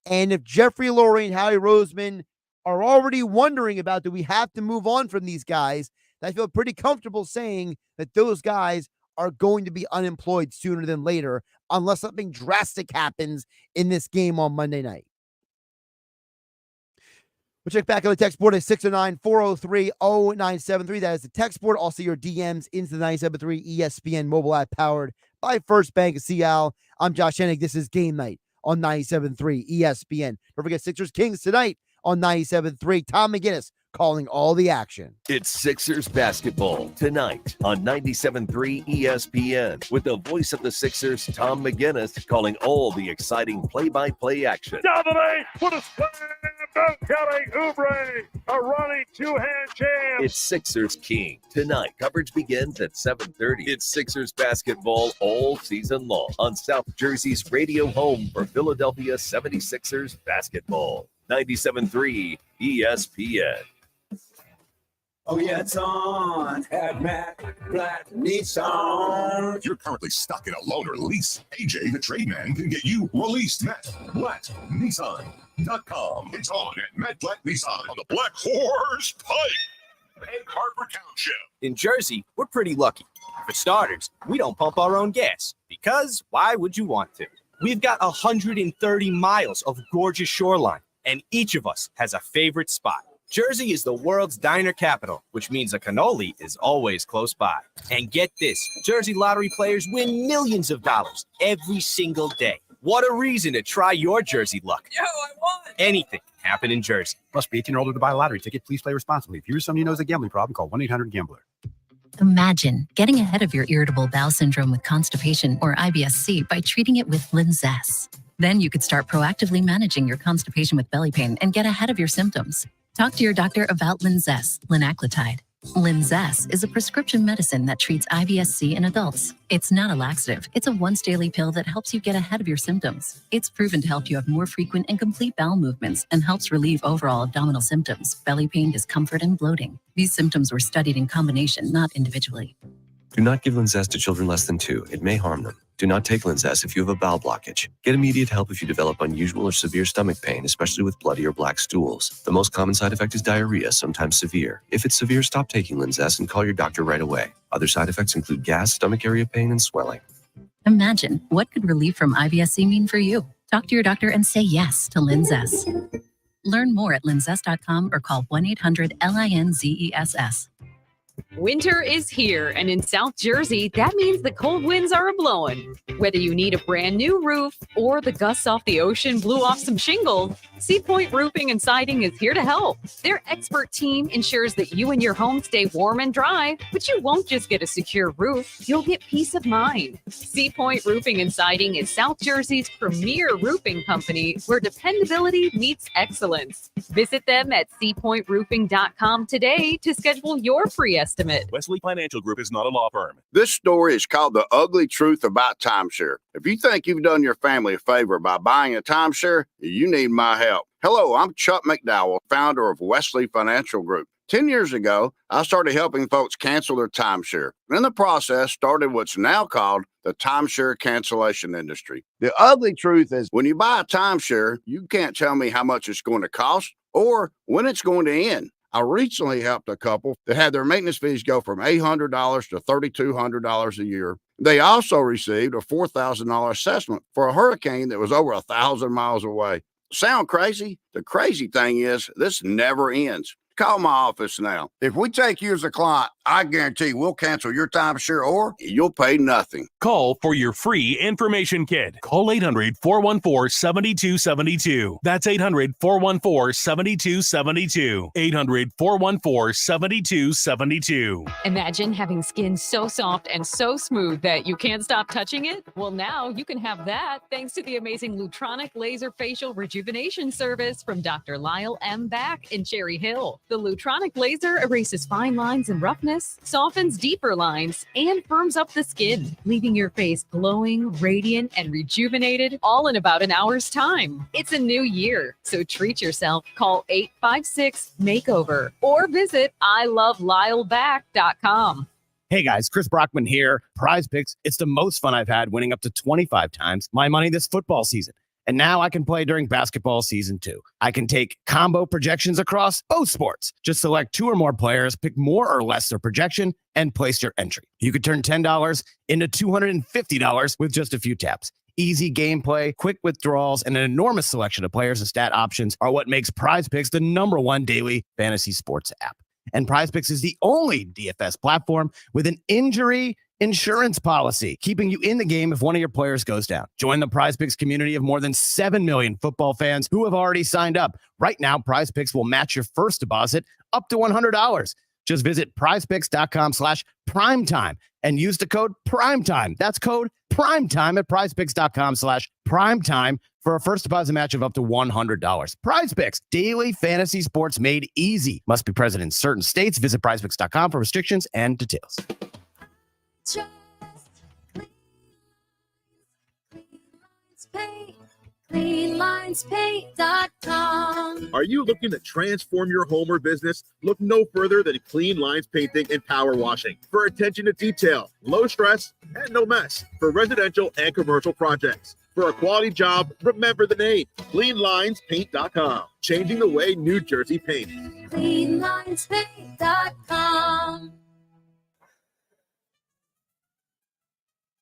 And if Jeffrey Lurie and Howie Roseman are already wondering about, do we have to move on from these guys, I feel pretty comfortable saying that those guys are going to be unemployed sooner than later, unless something drastic happens in this game on Monday night. We'll check back on the text board at 609-403-0973. That is the text board. Also, your DMs into the 97.3 ESPN mobile app powered by First Bank of Seattle. I'm Josh Hennig. This is Game Night on 97.3 ESPN. Don't forget Sixers Kings tonight on 97.3. Tom McGinnis calling all the action. It's Sixers basketball tonight on 97.3 ESPN with the voice of the Sixers, Tom McGinnis, calling all the exciting play-by-play action. Dominate for the slam dunk Kelly Oubre, a running two-hand jam. It's Sixers King tonight. Coverage begins at 7:30. It's Sixers basketball all season long on South Jersey's radio home for Philadelphia 76ers basketball. 97.3 ESPN. Oh, yeah, it's on at Matt Black Nissan. If you're currently stuck in a loan or lease, AJ the Trade Man can get you released. Matt Black Nissan.com. It's on at Matt Black Nissan on the Black Horse Pike in Hartford Township. In Jersey, we're pretty lucky. For starters, we don't pump our own gas because why would you want to? We've got 130 miles of gorgeous shoreline, and each of us has a favorite spot. Jersey is the world's diner capital, which means a cannoli is always close by. And get this, Jersey lottery players win millions of dollars every single day. What a reason to try your Jersey luck. Yo, I won! Anything can happen in Jersey. Must be 18 or older to buy a lottery ticket. Please play responsibly. If you're someone who knows a gambling problem, call 1-800-GAMBLER. Imagine getting ahead of your irritable bowel syndrome with constipation or IBS-C by treating it with Linzess. Then you could start proactively managing your constipation with belly pain and get ahead of your symptoms. Talk to your doctor about Linzess, linaclotide. Linzess is a prescription medicine that treats IBS-C in adults. It's not a laxative. It's a once-daily pill that helps you get ahead of your symptoms. It's proven to help you have more frequent and complete bowel movements and helps relieve overall abdominal symptoms, belly pain, discomfort, and bloating. These symptoms were studied in combination, not individually. Do not give Linzess to children less than 2. It may harm them. Do not take Linzess if you have a bowel blockage. Get immediate help if you develop unusual or severe stomach pain, especially with bloody or black stools. The most common side effect is diarrhea, sometimes severe. If it's severe, stop taking Linzess and call your doctor right away. Other side effects include gas, stomach area pain, and swelling. Imagine, what could relief from IBS-C mean for you? Talk to your doctor and say yes to Linzess. Learn more at linzess.com or call 1-800-LINZESS. Winter is here, and in South Jersey, that means the cold winds are a-blowing. Whether you need a brand new roof or the gusts off the ocean blew off some shingles, Sea Point Roofing and Siding is here to help. Their expert team ensures that you and your home stay warm and dry, but you won't just get a secure roof, you'll get peace of mind. Sea Point Roofing and Siding is South Jersey's premier roofing company where dependability meets excellence. Visit them at seapointroofing.com today to schedule your free estimate. Wesley Financial Group is not a law firm. This story is called The Ugly Truth About Timeshare. If you think you've done your family a favor by buying a timeshare, you need my help. Hello, I'm Chuck McDowell, founder of Wesley Financial Group. 10 years ago, I started helping folks cancel their timeshare. In the process, started what's now called the timeshare cancellation industry. The ugly truth is when you buy a timeshare, you can't tell me how much it's going to cost or when it's going to end. I recently helped a couple that had their maintenance fees go from $800 to $3,200 a year. They also received a $4,000 assessment for a hurricane that was over 1,000 miles away. Sound crazy? The crazy thing is this never ends. Call my office now. If we take you as a client, I guarantee we'll cancel your timeshare or you'll pay nothing. Call for your free information kit. Call 800-414-7272. That's 800-414-7272. 800-414-7272. Imagine having skin so soft and so smooth that you can't stop touching it? Well, now you can have that thanks to the amazing Lutronic Laser Facial Rejuvenation Service from Dr. Lyle M. Back in Cherry Hill. The Lutronic laser erases fine lines and roughness, softens deeper lines, and firms up the skin, leaving your face glowing, radiant, and rejuvenated all in about an hour's time. It's a new year, so treat yourself. Call 856-MAKEOVER or visit ilovelylback.com. Hey guys, Chris Brockman here. Prize Picks, it's the most fun I've had, winning up to 25 times my money this football season. And now I can play during basketball season too. I can take combo projections across both sports. Just select 2 or more players, pick more or less their projection, and place your entry. You could turn $10 into $250 with just a few taps. Easy gameplay, quick withdrawals, and an enormous selection of players and stat options are what makes PrizePicks the #1 daily fantasy sports app. And PrizePicks is the only DFS platform with an injury insurance policy, keeping you in the game if one of your players goes down. Join the PrizePicks community of more than 7 million football fans who have already signed up. Right now, PrizePicks will match your first deposit up to $100. Just visit prizepicks.com/primetime and use the code PRIMETIME. That's code PRIMETIME at prizepicks.com/primetime for a first deposit match of up to $100. PrizePicks, daily fantasy sports made easy. Must be present in certain states. Visit prizepicks.com for restrictions and details. CleanLinesPaint.com. Are you looking to transform your home or business? Look no further than Clean Lines Painting and Power Washing for attention to detail, low stress, and no mess for residential and commercial projects. For a quality job, remember the name, CleanLinesPaint.com, changing the way New Jersey paints. CleanLinesPaint.com.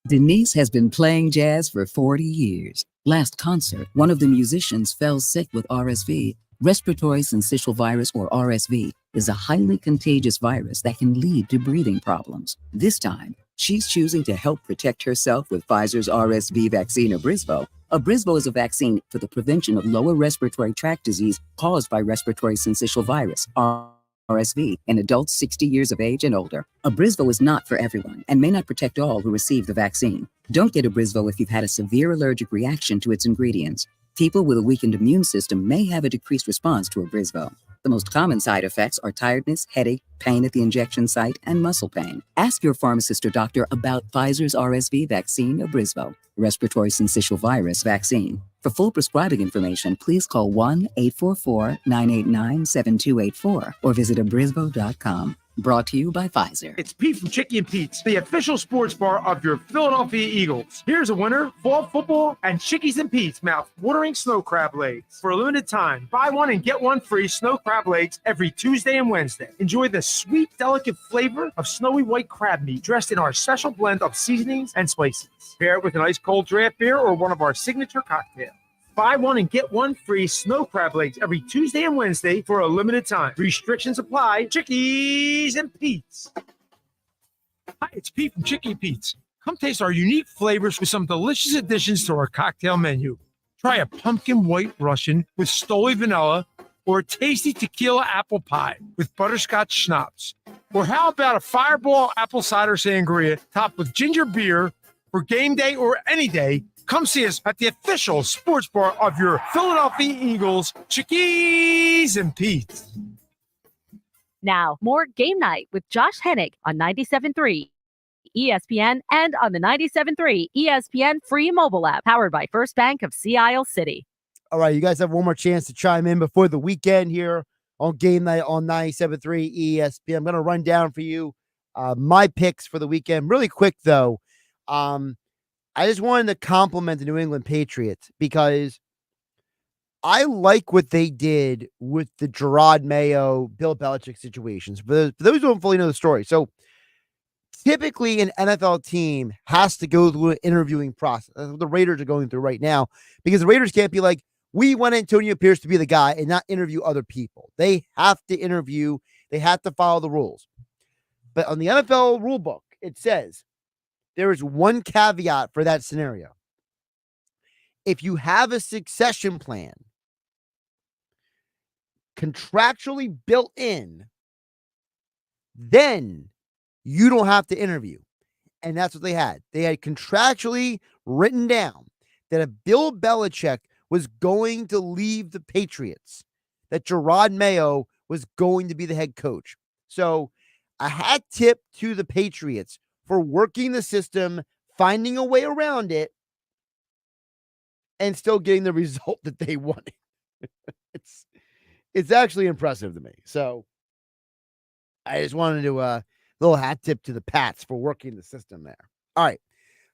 Denise has been playing jazz for 40 years. Last concert, one of the musicians fell sick with RSV. Respiratory syncytial virus, or RSV, is a highly contagious virus that can lead to breathing problems. This time, she's choosing to help protect herself with Pfizer's RSV vaccine, Abrysvo. Abrysvo is a vaccine for the prevention of lower respiratory tract disease caused by respiratory syncytial virus, RSV, in adults 60 years of age and older. Abrysvo is not for everyone and may not protect all who receive the vaccine. Don't get Abrysvo if you've had a severe allergic reaction to its ingredients. People with a weakened immune system may have a decreased response to Abrysvo. The most common side effects are tiredness, headache, pain at the injection site, and muscle pain. Ask your pharmacist or doctor about Pfizer's RSV vaccine, Abrysvo, respiratory syncytial virus vaccine. For full prescribing information, please call 1-844-989-7284 or visit abrysvo.com. Brought to you by Pfizer. It's Pete from Chicky and Pete's, the official sports bar of your Philadelphia Eagles. Here's a winner, fall football, and Chickies and Pete's mouth-watering snow crab legs. For a limited time, buy one and get one free snow crab legs every Tuesday and Wednesday. Enjoy the sweet, delicate flavor of snowy white crab meat dressed in our special blend of seasonings and spices. Pair it with an ice-cold draft beer or one of our signature cocktails. Buy one and get one free snow crab legs every Tuesday and Wednesday for a limited time. Restrictions apply. Chickies and Pete's. Hi, it's Pete from Chicky Pete's. Come taste our unique flavors with some delicious additions to our cocktail menu. Try a pumpkin white Russian with Stoli vanilla or a tasty tequila apple pie with butterscotch schnapps. Or how about a fireball apple cider sangria topped with ginger beer for game day or any day? Come see us at the official sports bar of your Philadelphia Eagles, Chickies and Pete's. Now, more Game Night with Josh Hennick on 97.3 ESPN and on the 97.3 ESPN free mobile app powered by First Bank of Sea Isle City. All right, you guys have one more chance to chime in before the weekend here on Game Night on 97.3 ESPN. I'm going to run down for you my picks for the weekend. Really quick, though. I just wanted to compliment the New England Patriots because I like what they did with the Gerard Mayo, Bill Belichick situations. For those who don't fully know the story. So typically an NFL team has to go through an interviewing process. That's what the Raiders are going through right now because the Raiders can't be like, we want Antonio Pierce to be the guy and not interview other people. They have to interview. They have to follow the rules. But on the NFL rule book, it says, there is one caveat for that scenario. If you have a succession plan contractually built in, then you don't have to interview. And that's what they had. They had contractually written down that if Bill Belichick was going to leave the Patriots, that Gerard Mayo was going to be the head coach. So a hat tip to the Patriots for working the system, finding a way around it, and still getting the result that they wanted. It's actually impressive to me. So I just wanted to little hat tip to the Pats for working the system there. All right,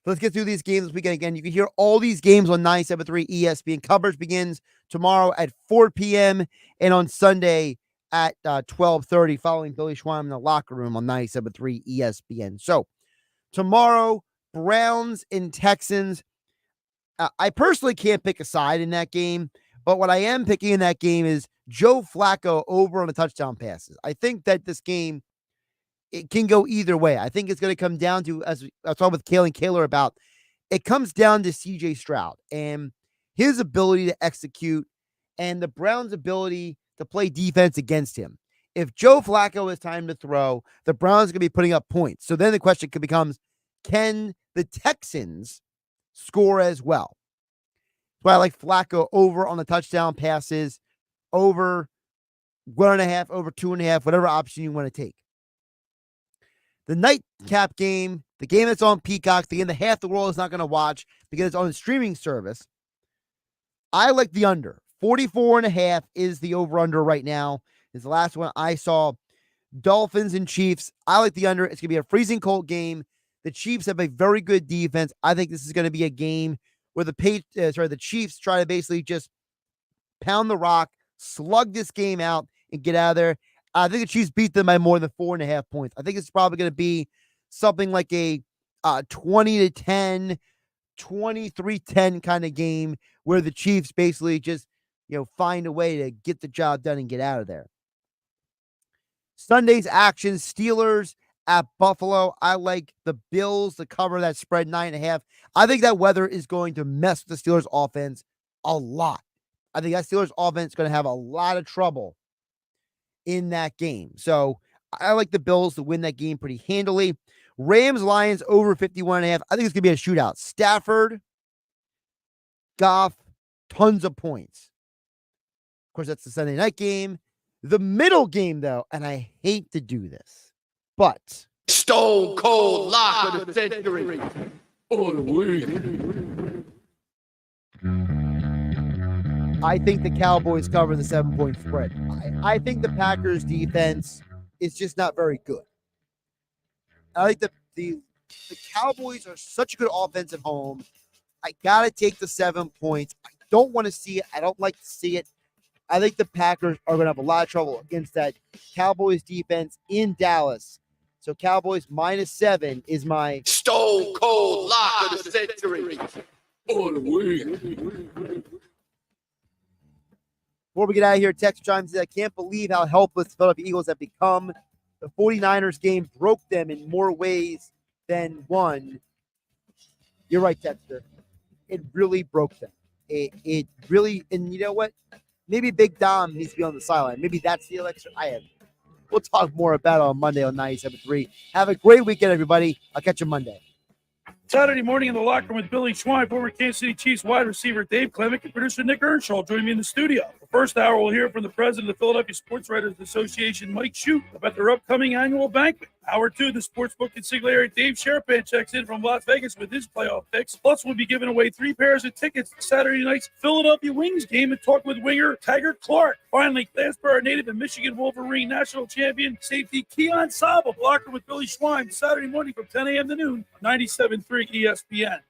let's get through these games this weekend. Again, you can hear all these games on 97.3 ESPN. Coverage begins tomorrow at 4 p.m. and on Sunday at 12:30, following Billy Schwein in the locker room on 97.3 ESPN. So tomorrow, Browns and Texans. I personally can't pick a side in that game, but what I am picking in that game is Joe Flacco over on the touchdown passes. I think that this game, it can go either way. I think it's going to come down to, as I was talking with Kalen Kaler about, it comes down to CJ Stroud and his ability to execute and the Browns' ability to play defense against him. If Joe Flacco has time to throw, the Browns are going to be putting up points. So then the question becomes, can the Texans score as well? So I like Flacco over on the touchdown passes, over 1.5, over 2.5, whatever option you want to take. The nightcap game, the game that's on Peacock, the game that half the world is not going to watch because it's on a streaming service. I like the under. 44.5 is the over-under right now. Is the last one I saw. Dolphins and Chiefs. I like the under. It's going to be a freezing cold game. The Chiefs have a very good defense. I think this is going to be a game where the Chiefs try to basically just pound the rock, slug this game out, and get out of there. I think the Chiefs beat them by more than 4.5 points. I think it's probably going to be something like a 20-10, 23-10 kind of game where the Chiefs basically just, find a way to get the job done and get out of there. Sunday's action, Steelers at Buffalo. I like the Bills to cover that spread 9.5. I think that weather is going to mess with the Steelers offense a lot. I think that Steelers offense is going to have a lot of trouble in that game. So I like the Bills to win that game pretty handily. Rams, Lions over 51.5. I think it's going to be a shootout. Stafford, Goff, tons of points. Of course, that's the Sunday night game. The middle game, though, and I hate to do this, but Stone Cold Lock of the Century. I think the Cowboys cover the 7-point spread. I think the Packers defense is just not very good. I think the Cowboys are such a good offense at home. I got to take the 7 points. I don't want to see it. I don't like to see it. I think the Packers are going to have a lot of trouble against that Cowboys defense in Dallas. So Cowboys -7 is my Stone Cold Lock of the Century. Before we get out of here, text chimes in. I can't believe how helpless the Philadelphia Eagles have become. The 49ers game broke them in more ways than one. You're right, Texter. It really broke them. It really, and you know what? Maybe Big Dom needs to be on the sideline. Maybe that's the election. We'll talk more about it on Monday on 97.3. Have a great weekend, everybody. I'll catch you Monday. Saturday morning in the locker room with Billy Schwein, former Kansas City Chiefs wide receiver Dave Clement, and producer Nick Earnshaw join me in the studio. The first hour, we'll hear from the president of the Philadelphia Sports Writers Association, Mike Shute, about their upcoming annual banquet. Hour 2, the sportsbook consigliere Dave Sherapan checks in from Las Vegas with his playoff picks. Plus, we'll be giving away 3 pairs of tickets to Saturday night's Philadelphia Wings game and talk with winger Taggart Clark. Finally, Glassboro native and Michigan Wolverine national champion safety Keon Saba, blocker with Billy Schwein, Saturday morning from 10 a.m. to noon, 97.3 ESPN.